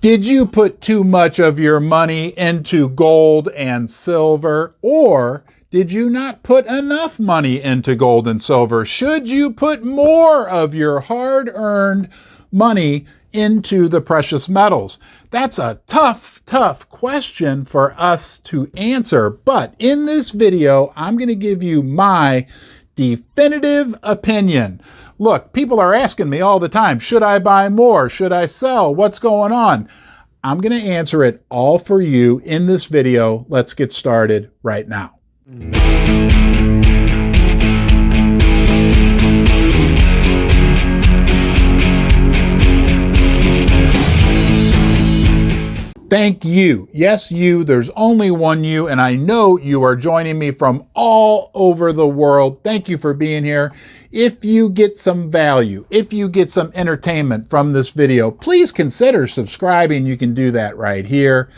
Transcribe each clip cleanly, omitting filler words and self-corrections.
Did you put too much of your money into gold and silver, or did you not put enough money into gold and silver? Should you put more of your hard-earned money into the precious metals? That's a tough question for us to answer. But in this video, I'm going to give you my definitive opinion. Look, people are asking me all the time, should I buy more? Should I sell? What's going on? I'm going to answer it all for you in this video. Let's get started right now. Thank you. Yes, you. There's only one you, and I know you are joining me from all over the world. Thank you for being here. If you get some value, if you get some entertainment from this video, please consider subscribing. You can do that right here.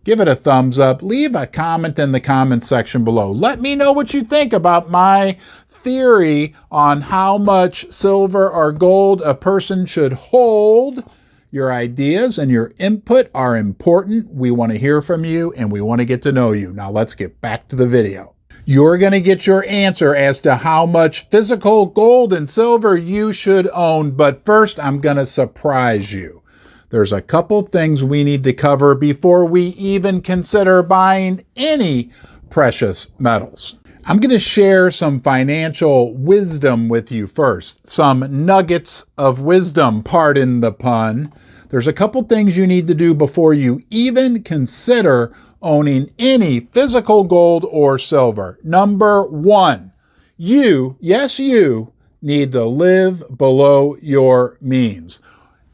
Give it a thumbs up. Leave a comment in the comment section below. Let me know what you think about my theory on how much silver or gold a person should hold. Your ideas and your input are important. We want to hear from you and we want to get to know you. Now let's get back to the video. You're going to get your answer as to how much physical gold and silver you should own. But first, I'm going to surprise you. There's a couple things we need to cover before we even consider buying any precious metals. I'm going to share some financial wisdom with you first. Some nuggets of wisdom, pardon the pun. There's a couple things you need to do before you even consider owning any physical gold or silver. Number one, you need to live below your means.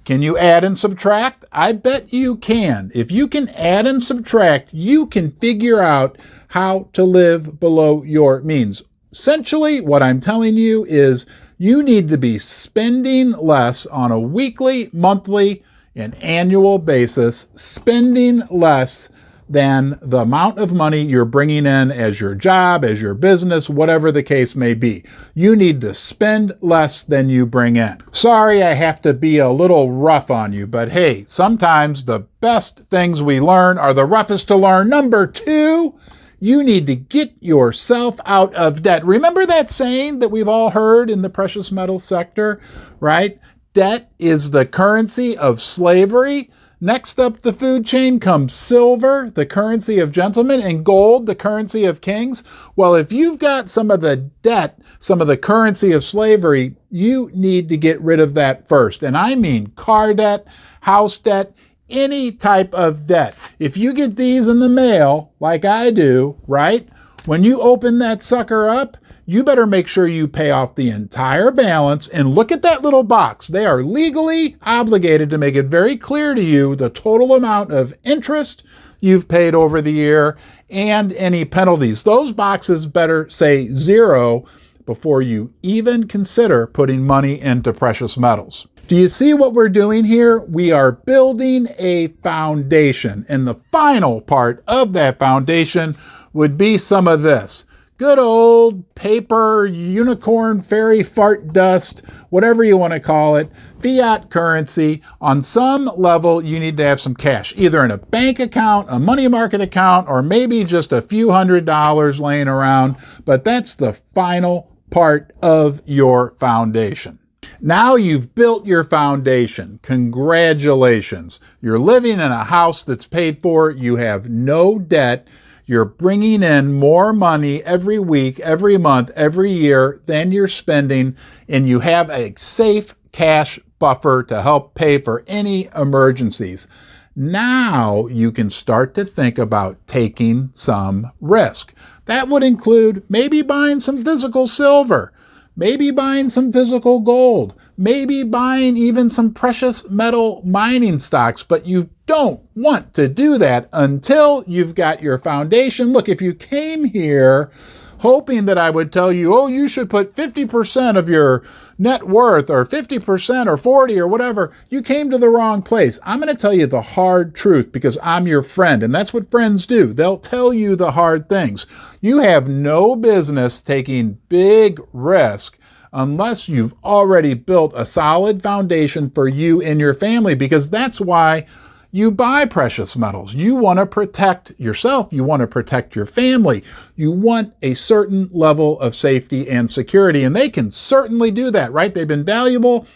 Can you add and subtract? I bet you can. If you can add and subtract, you can figure out how to live below your means. Essentially, what I'm telling you is you need to be spending less on a weekly, monthly, and annual basis, spending less than the amount of money you're bringing in as your job, as your business, whatever the case may be. You need to spend less than you bring in. Sorry, I have to be a little rough on you, but hey, sometimes the best things we learn are the roughest to learn. Number two, you need to get yourself out of debt. Remember that saying that we've all heard in the precious metal sector, right? Debt is the currency of slavery. Next up the food chain comes silver, the currency of gentlemen, and gold, the currency of kings. Well, if you've got some of the debt, some of the currency of slavery, you need to get rid of that first. And I mean car debt, house debt, any type of debt. If you get these in the mail, like I do, right? When you open that sucker up, you better make sure you pay off the entire balance and look at that little box. They are legally obligated to make it very clear to you the total amount of interest you've paid over the year and any penalties. Those boxes better say 0 before you even consider putting money into precious metals. Do you see what we're doing here? We are building a foundation, and the final part of that foundation would be some of this. Good old paper, unicorn, fairy fart dust, whatever you want to call it, fiat currency. On some level, you need to have some cash, either in a bank account, a money market account, or maybe just a few $100s laying around. But that's the final part of your foundation. Now you've built your foundation. Congratulations. You're living in a house that's paid for. You have no debt. You're bringing in more money every week, every month, every year than you're spending, and you have a safe cash buffer to help pay for any emergencies. Now you can start to think about taking some risk. That would include maybe buying some physical silver, maybe buying some physical gold, maybe buying even some precious metal mining stocks, but you don't want to do that until you've got your foundation. Look, if you came here hoping that I would tell you, oh, you should put 50% of your net worth or 50% or 40 or whatever, you came to the wrong place. I'm going to tell you the hard truth because I'm your friend, and that's what friends do. They'll tell you the hard things. You have no business taking big risk unless you've already built a solid foundation for you and your family, because that's why You buy precious metals. You want to protect yourself. You want to protect your family. You want a certain level of safety and security, and they can certainly do that, right? They've been valuable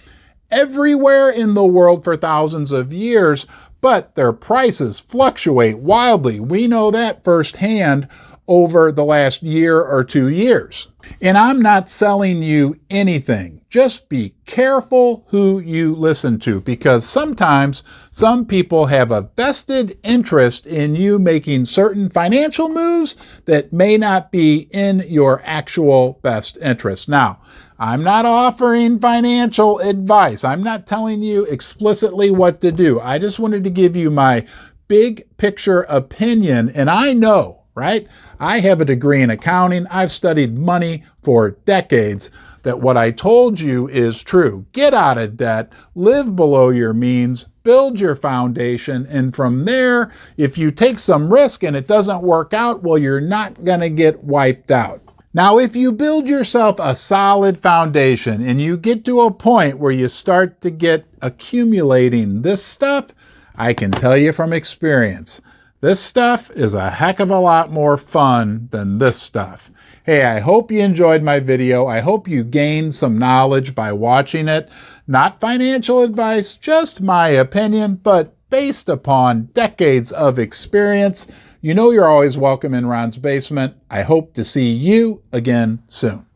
everywhere in the world for thousands of years, but their prices fluctuate wildly. We know that firsthand over the last year or 2 years. And I'm not selling you anything. Just be careful who you listen to, because sometimes some people have a vested interest in you making certain financial moves that may not be in your actual best interest. Now, I'm not offering financial advice. I'm not telling you explicitly what to do. I just wanted to give you my big picture opinion, and I know, right? I have a degree in accounting. I've studied money for decades. That what I told you is true. Get out of debt, live below your means, build your foundation, and from there, if you take some risk and it doesn't work out, well, you're not going to get wiped out. Now, if you build yourself a solid foundation and you get to a point where you start to get accumulating this stuff, I can tell you from experience, this stuff is a heck of a lot more fun than this stuff. Hey, I hope you enjoyed my video. I hope you gained some knowledge by watching it. Not financial advice, just my opinion, but based upon decades of experience. You know you're always welcome in Ron's basement. I hope to see you again soon.